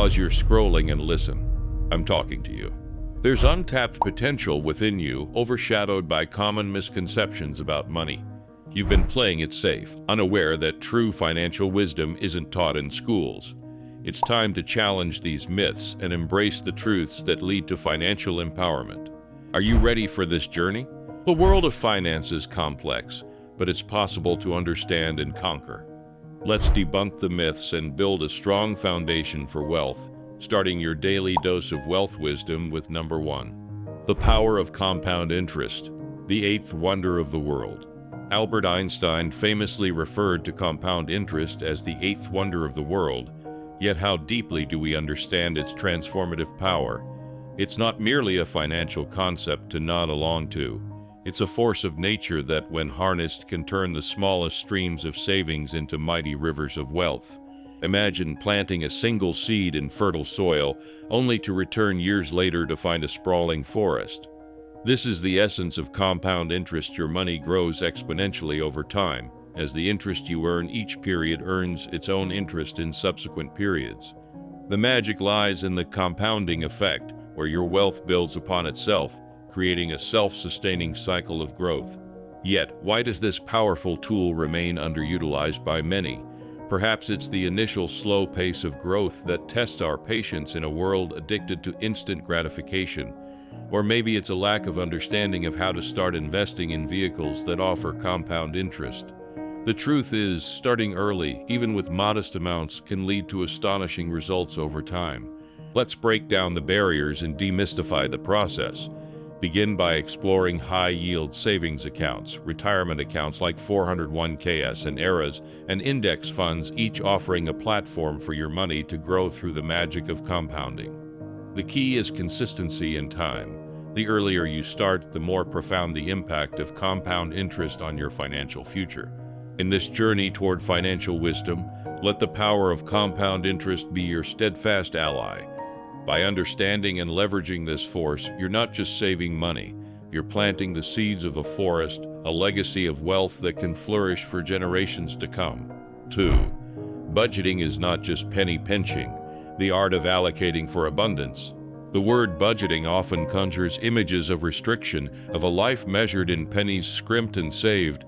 Pause your scrolling and listen. I'm talking to you. There's untapped potential within you, overshadowed by common misconceptions about money. You've been playing it safe, unaware that true financial wisdom isn't taught in schools. It's time to challenge these myths and embrace the truths that lead to financial empowerment. Are you ready for this journey? The world of finance is complex, but it's possible to understand and conquer. Let's debunk the myths and build a strong foundation for wealth, starting your daily dose of wealth wisdom with number 1. The power of compound interest, the eighth wonder of the world. Albert Einstein famously referred to compound interest as the eighth wonder of the world, yet how deeply do we understand its transformative power? It's not merely a financial concept to nod along to. It's a force of nature that, when harnessed, can turn the smallest streams of savings into mighty rivers of wealth. Imagine planting a single seed in fertile soil, only to return years later to find a sprawling forest. This is the essence of compound interest. Your money grows exponentially over time, as the interest you earn each period earns its own interest in subsequent periods. The magic lies in the compounding effect, where your wealth builds upon itself, creating a self-sustaining cycle of growth. Yet, why does this powerful tool remain underutilized by many? Perhaps it's the initial slow pace of growth that tests our patience in a world addicted to instant gratification. Or maybe it's a lack of understanding of how to start investing in vehicles that offer compound interest. The truth is, starting early, even with modest amounts, can lead to astonishing results over time. Let's break down the barriers and demystify the process. Begin by exploring high-yield savings accounts, retirement accounts like 401ks and ERAs, and index funds, each offering a platform for your money to grow through the magic of compounding. The key is consistency and time. The earlier you start, the more profound the impact of compound interest on your financial future. In this journey toward financial wisdom, let the power of compound interest be your steadfast ally. By understanding and leveraging this force, you're not just saving money, you're planting the seeds of a forest, a legacy of wealth that can flourish for generations to come. 2. Budgeting is not just penny pinching, the art of allocating for abundance. The word budgeting often conjures images of restriction, of a life measured in pennies scrimped and saved.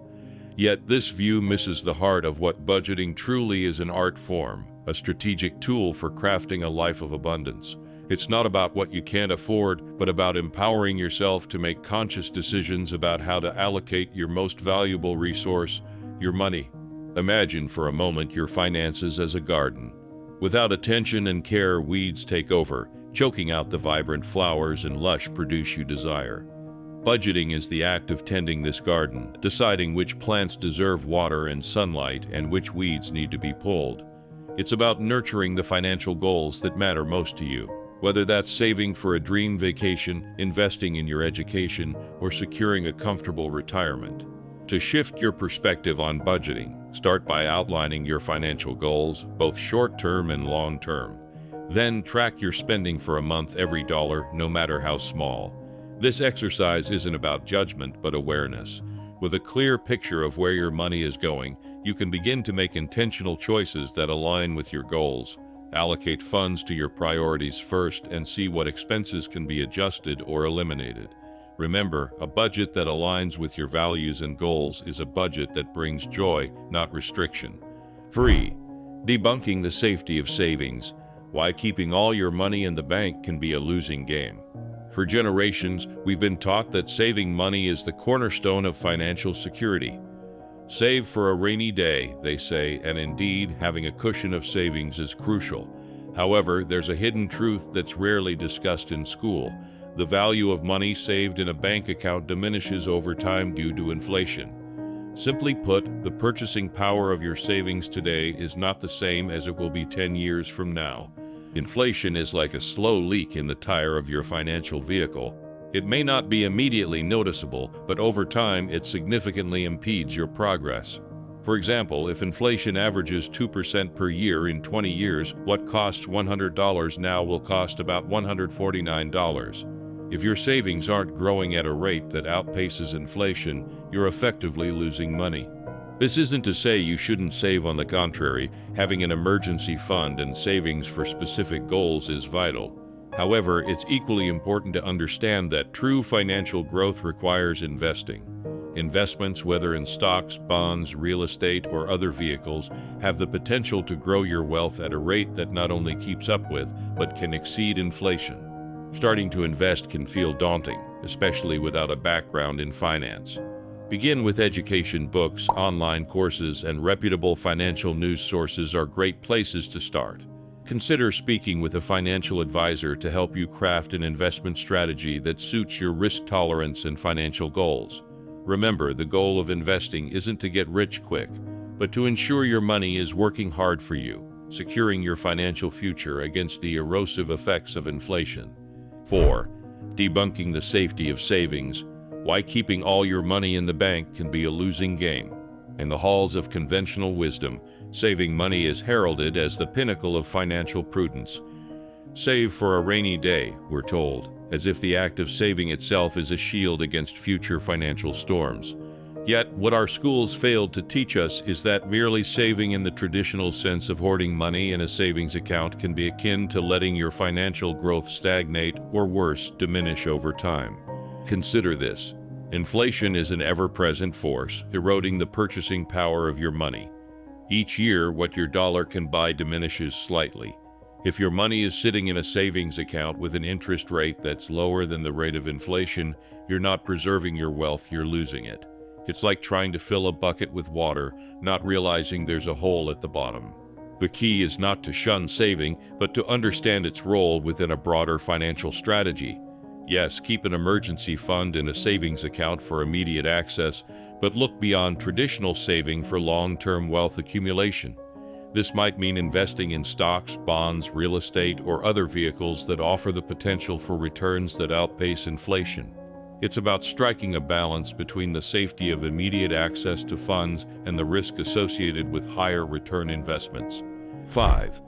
Yet this view misses the heart of what budgeting truly is: an art form, a strategic tool for crafting a life of abundance. It's not about what you can't afford, but about empowering yourself to make conscious decisions about how to allocate your most valuable resource, your money. Imagine for a moment your finances as a garden. Without attention and care, weeds take over, choking out the vibrant flowers and lush produce you desire. Budgeting is the act of tending this garden, deciding which plants deserve water and sunlight and which weeds need to be pulled. It's about nurturing the financial goals that matter most to you, whether that's saving for a dream vacation, investing in your education, or securing a comfortable retirement. To shift your perspective on budgeting, start by outlining your financial goals, both short-term and long-term. Then track your spending for a month, every dollar, no matter how small. This exercise isn't about judgment, but awareness. With a clear picture of where your money is going, you can begin to make intentional choices that align with your goals. Allocate funds to your priorities first and see what expenses can be adjusted or eliminated. Remember, a budget that aligns with your values and goals is a budget that brings joy, not restriction. 3. Debunking the safety of savings. Why keeping all your money in the bank can be a losing game. For generations, we've been taught that saving money is the cornerstone of financial security. Save for a rainy day, they say, and indeed, having a cushion of savings is crucial. However, there's a hidden truth that's rarely discussed in school. The value of money saved in a bank account diminishes over time due to inflation. Simply put, the purchasing power of your savings today is not the same as it will be 10 years from now. Inflation is like a slow leak in the tire of your financial vehicle. It may not be immediately noticeable, but over time it significantly impedes your progress. For example, if inflation averages 2% per year in 20 years, what costs $100 now will cost about $149. If your savings aren't growing at a rate that outpaces inflation, you're effectively losing money. This isn't to say you shouldn't save. On the contrary, having an emergency fund and savings for specific goals is vital. However, it's equally important to understand that true financial growth requires investing. Investments, whether in stocks, bonds, real estate, or other vehicles, have the potential to grow your wealth at a rate that not only keeps up with, but can exceed inflation. Starting to invest can feel daunting, especially without a background in finance. Begin with education. Books, online courses, and reputable financial news sources are great places to start. Consider speaking with a financial advisor to help you craft an investment strategy that suits your risk tolerance and financial goals. Remember, the goal of investing isn't to get rich quick, but to ensure your money is working hard for you, securing your financial future against the erosive effects of inflation. 4. Debunking the safety of savings. Why keeping all your money in the bank can be a losing game. In the halls of conventional wisdom, saving money is heralded as the pinnacle of financial prudence. Save for a rainy day, we're told, as if the act of saving itself is a shield against future financial storms. Yet, what our schools failed to teach us is that merely saving in the traditional sense of hoarding money in a savings account can be akin to letting your financial growth stagnate or worse, diminish over time. Consider this. Inflation is an ever-present force, eroding the purchasing power of your money. Each year, what your dollar can buy diminishes slightly. If your money is sitting in a savings account with an interest rate that's lower than the rate of inflation, you're not preserving your wealth, you're losing it. It's like trying to fill a bucket with water, not realizing there's a hole at the bottom. The key is not to shun saving, but to understand its role within a broader financial strategy. Yes, keep an emergency fund in a savings account for immediate access, but look beyond traditional saving for long-term wealth accumulation. This might mean investing in stocks, bonds, real estate, or other vehicles that offer the potential for returns that outpace inflation. It's about striking a balance between the safety of immediate access to funds and the risk associated with higher return investments. 5.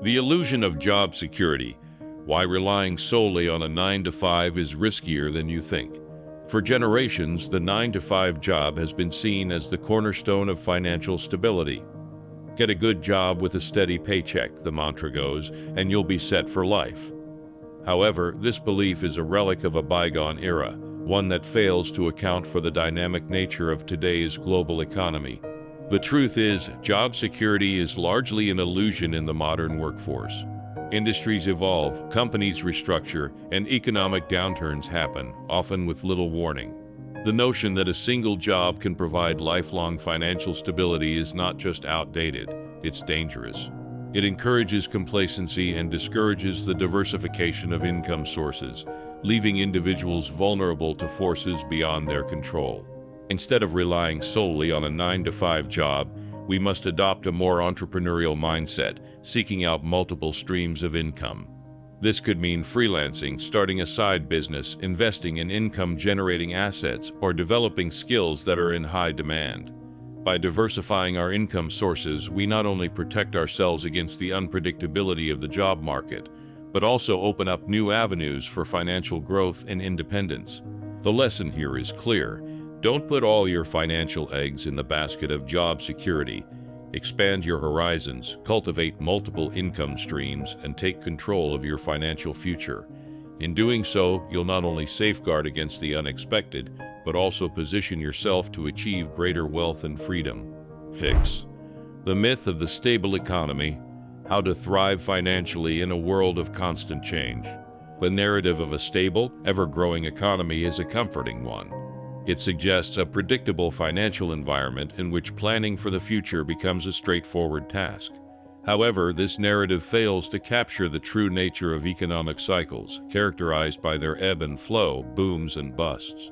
The illusion of job security. Why relying solely on a 9-to-5 is riskier than you think. For generations, the 9-to-5 job has been seen as the cornerstone of financial stability. Get a good job with a steady paycheck, the mantra goes, and you'll be set for life. However, this belief is a relic of a bygone era, one that fails to account for the dynamic nature of today's global economy. The truth is, job security is largely an illusion in the modern workforce. Industries evolve, companies restructure, and economic downturns happen, often with little warning. The notion that a single job can provide lifelong financial stability is not just outdated, it's dangerous. It encourages complacency and discourages the diversification of income sources, leaving individuals vulnerable to forces beyond their control. Instead of relying solely on a 9-to-5 job, we must adopt a more entrepreneurial mindset, seeking out multiple streams of income. This could mean freelancing, starting a side business, investing in income-generating assets, or developing skills that are in high demand. By diversifying our income sources, we not only protect ourselves against the unpredictability of the job market, but also open up new avenues for financial growth and independence. The lesson here is clear. Don't put all your financial eggs in the basket of job security. Expand your horizons, cultivate multiple income streams, and take control of your financial future. In doing so, you'll not only safeguard against the unexpected, but also position yourself to achieve greater wealth and freedom. 6. The myth of the stable economy. How to thrive financially in a world of constant change. The narrative of a stable, ever-growing economy is a comforting one. It suggests a predictable financial environment in which planning for the future becomes a straightforward task. However, this narrative fails to capture the true nature of economic cycles, characterized by their ebb and flow, booms and busts.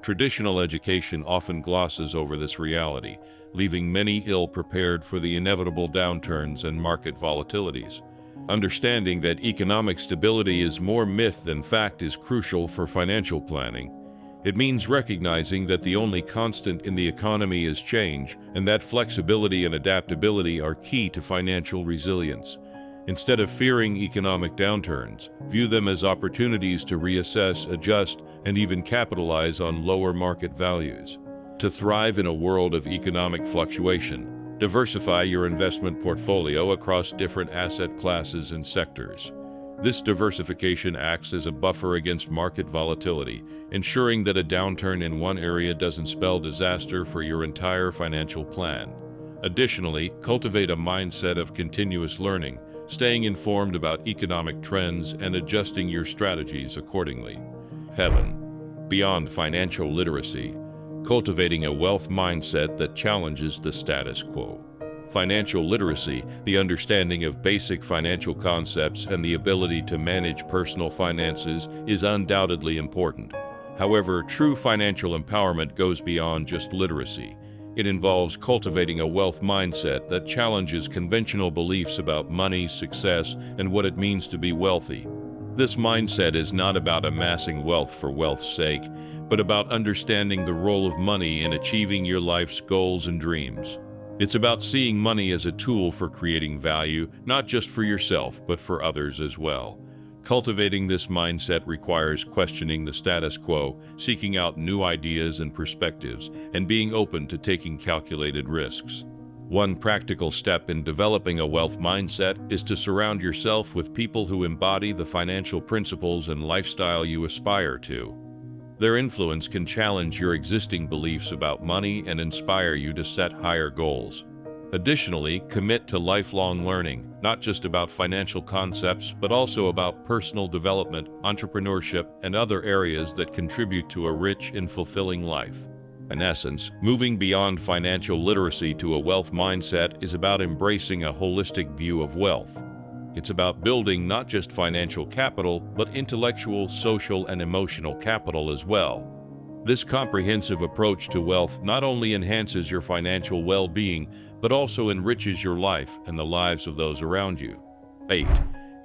Traditional education often glosses over this reality, leaving many ill-prepared for the inevitable downturns and market volatilities. Understanding that economic stability is more myth than fact is crucial for financial planning. It means recognizing that the only constant in the economy is change, and that flexibility and adaptability are key to financial resilience. Instead of fearing economic downturns, view them as opportunities to reassess, adjust, and even capitalize on lower market values. To thrive in a world of economic fluctuation, diversify your investment portfolio across different asset classes and sectors. This diversification acts as a buffer against market volatility, ensuring that a downturn in one area doesn't spell disaster for your entire financial plan. Additionally, cultivate a mindset of continuous learning, staying informed about economic trends and adjusting your strategies accordingly. Beyond financial literacy, cultivating a wealth mindset that challenges the status quo. Financial literacy, the understanding of basic financial concepts and the ability to manage personal finances, is undoubtedly important. However, true financial empowerment goes beyond just literacy. It involves cultivating a wealth mindset that challenges conventional beliefs about money, success, and what it means to be wealthy. This mindset is not about amassing wealth for wealth's sake, but about understanding the role of money in achieving your life's goals and dreams. It's about seeing money as a tool for creating value, not just for yourself, but for others as well. Cultivating this mindset requires questioning the status quo, seeking out new ideas and perspectives, and being open to taking calculated risks. One practical step in developing a wealth mindset is to surround yourself with people who embody the financial principles and lifestyle you aspire to. Their influence can challenge your existing beliefs about money and inspire you to set higher goals. Additionally, commit to lifelong learning, not just about financial concepts, but also about personal development, entrepreneurship, and other areas that contribute to a rich and fulfilling life. In essence, moving beyond financial literacy to a wealth mindset is about embracing a holistic view of wealth. It's about building not just financial capital, but intellectual, social, and emotional capital as well. This comprehensive approach to wealth not only enhances your financial well-being, but also enriches your life and the lives of those around you. 8.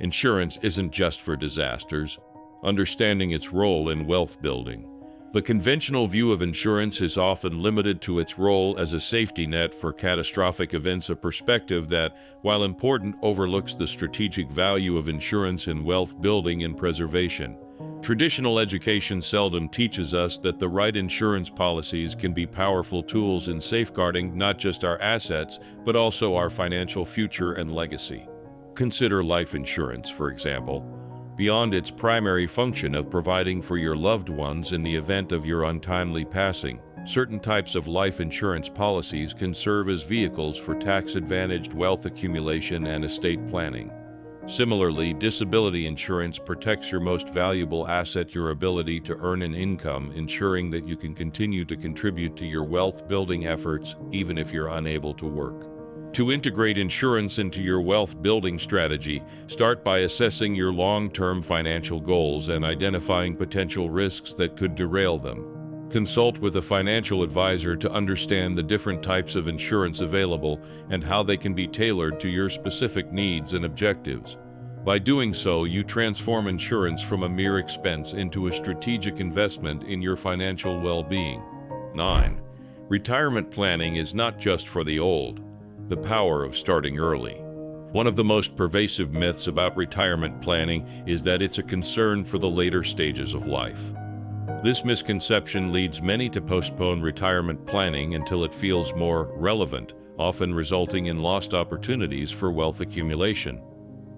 Insurance isn't just for disasters. Understanding its role in wealth building. The conventional view of insurance is often limited to its role as a safety net for catastrophic events, a perspective that, while important, overlooks the strategic value of insurance in wealth building and preservation. Traditional education seldom teaches us that the right insurance policies can be powerful tools in safeguarding not just our assets, but also our financial future and legacy. Consider life insurance, for example. Beyond its primary function of providing for your loved ones in the event of your untimely passing, certain types of life insurance policies can serve as vehicles for tax-advantaged wealth accumulation and estate planning. Similarly, disability insurance protects your most valuable asset, your ability to earn an income, ensuring that you can continue to contribute to your wealth-building efforts even if you're unable to work. To integrate insurance into your wealth-building strategy, start by assessing your long-term financial goals and identifying potential risks that could derail them. Consult with a financial advisor to understand the different types of insurance available and how they can be tailored to your specific needs and objectives. By doing so, you transform insurance from a mere expense into a strategic investment in your financial well-being. 9. Retirement planning is not just for the old. The power of starting early. One of the most pervasive myths about retirement planning is that it's a concern for the later stages of life. This misconception leads many to postpone retirement planning until it feels more relevant, often resulting in lost opportunities for wealth accumulation.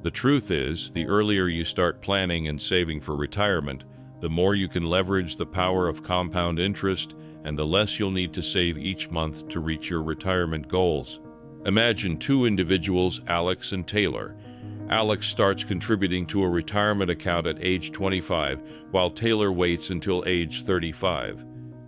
The truth is, the earlier you start planning and saving for retirement, the more you can leverage the power of compound interest and the less you'll need to save each month to reach your retirement goals. Imagine two individuals, Alex and Taylor. Alex starts contributing to a retirement account at age 25, while Taylor waits until age 35.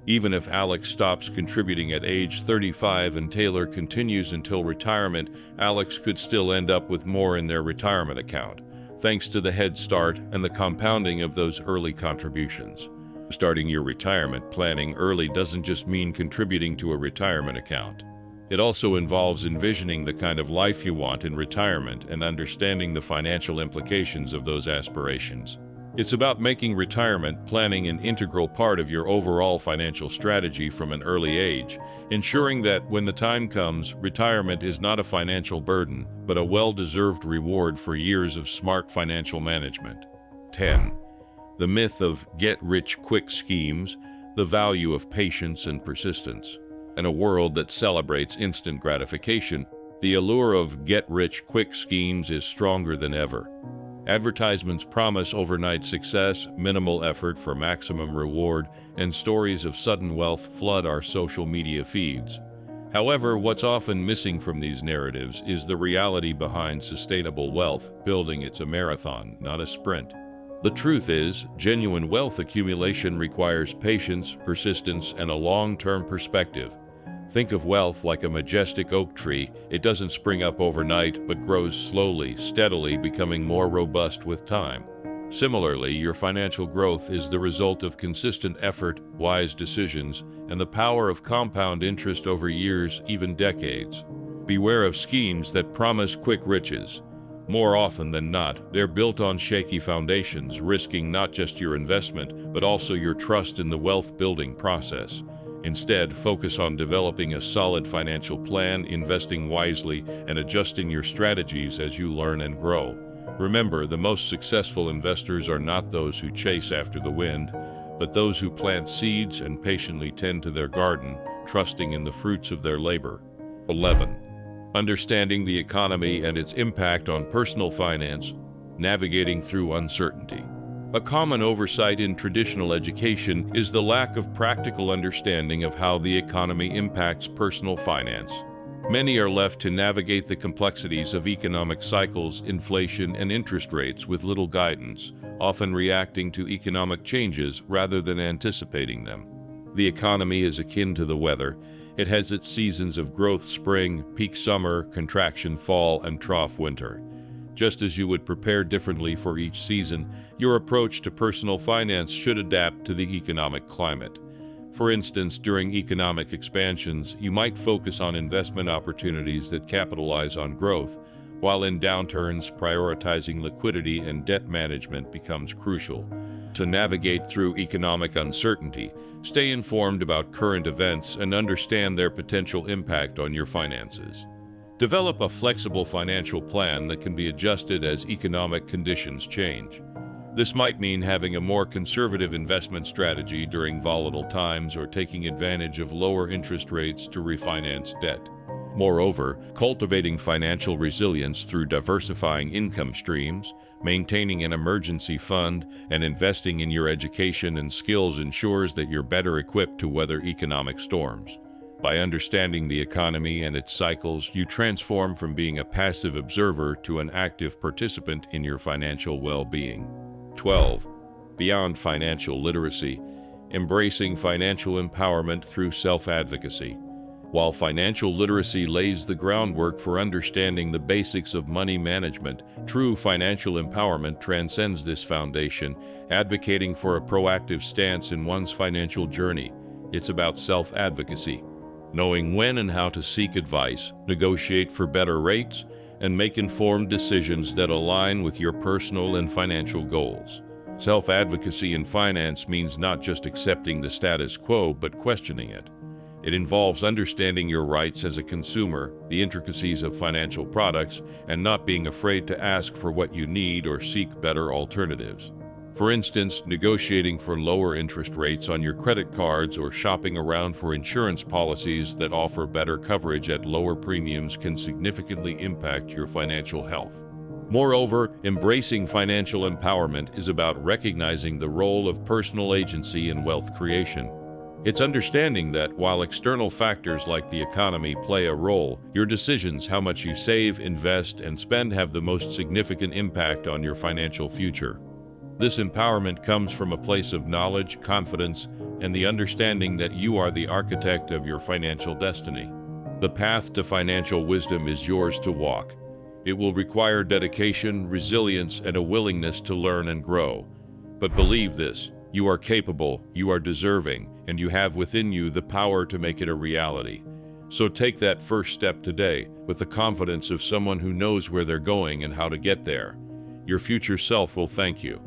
Even if Alex stops contributing at age 35 and Taylor continues until retirement, Alex could still end up with more in their retirement account, thanks to the head start and the compounding of those early contributions. Starting your retirement planning early doesn't just mean contributing to a retirement account. It also involves envisioning the kind of life you want in retirement and understanding the financial implications of those aspirations. It's about making retirement planning an integral part of your overall financial strategy from an early age, ensuring that when the time comes, retirement is not a financial burden, but a well-deserved reward for years of smart financial management. 10. The myth of get-rich-quick schemes. the value of patience and persistence. In a world that celebrates instant gratification, the allure of get-rich-quick schemes is stronger than ever. Advertisements promise overnight success, minimal effort for maximum reward, and stories of sudden wealth flood our social media feeds. However, what's often missing from these narratives is the reality behind sustainable wealth. Building it's a marathon, not a sprint. The truth is, genuine wealth accumulation requires patience, persistence, and a long-term perspective. Think of wealth like a majestic oak tree. It doesn't spring up overnight, but grows slowly, steadily, becoming more robust with time. Similarly, your financial growth is the result of consistent effort, wise decisions, and the power of compound interest over years, even decades. Beware of schemes that promise quick riches. More often than not, they're built on shaky foundations, risking not just your investment, but also your trust in the wealth-building process. Instead, focus on developing a solid financial plan, investing wisely, and adjusting your strategies as you learn and grow. Remember, the most successful investors are not those who chase after the wind, but those who plant seeds and patiently tend to their garden, trusting in the fruits of their labor. 11. Understanding the economy and its impact on personal finance, navigating through uncertainty. A common oversight in traditional education is the lack of practical understanding of how the economy impacts personal finance. Many are left to navigate the complexities of economic cycles, inflation, and interest rates with little guidance, often reacting to economic changes rather than anticipating them. The economy is akin to the weather. It has its seasons of growth spring, peak summer, contraction fall, and trough winter. Just as you would prepare differently for each season, your approach to personal finance should adapt to the economic climate. For instance, during economic expansions, you might focus on investment opportunities that capitalize on growth, while in downturns, prioritizing liquidity and debt management becomes crucial. To navigate through economic uncertainty, stay informed about current events and understand their potential impact on your finances. Develop a flexible financial plan that can be adjusted as economic conditions change. This might mean having a more conservative investment strategy during volatile times or taking advantage of lower interest rates to refinance debt. Moreover, cultivating financial resilience through diversifying income streams, maintaining an emergency fund, and investing in your education and skills ensures that you're better equipped to weather economic storms. By understanding the economy and its cycles, you transform from being a passive observer to an active participant in your financial well-being. 12. Beyond financial literacy, embracing financial empowerment through self-advocacy. While financial literacy lays the groundwork for understanding the basics of money management, true financial empowerment transcends this foundation, advocating for a proactive stance in one's financial journey. It's about self-advocacy, knowing when and how to seek advice, negotiate for better rates, and make informed decisions that align with your personal and financial goals. Self-advocacy in finance means not just accepting the status quo, but questioning it. It involves understanding your rights as a consumer, the intricacies of financial products, and not being afraid to ask for what you need or seek better alternatives. For instance, negotiating for lower interest rates on your credit cards or shopping around for insurance policies that offer better coverage at lower premiums can significantly impact your financial health. Moreover, embracing financial empowerment is about recognizing the role of personal agency in wealth creation. It's understanding that while external factors like the economy play a role, your decisions, how much you save, invest, and spend have the most significant impact on your financial future. This empowerment comes from a place of knowledge, confidence, and the understanding that you are the architect of your financial destiny. The path to financial wisdom is yours to walk. It will require dedication, resilience, and a willingness to learn and grow. But believe this, you are capable, you are deserving, and you have within you the power to make it a reality. So take that first step today with the confidence of someone who knows where they're going and how to get there. Your future self will thank you.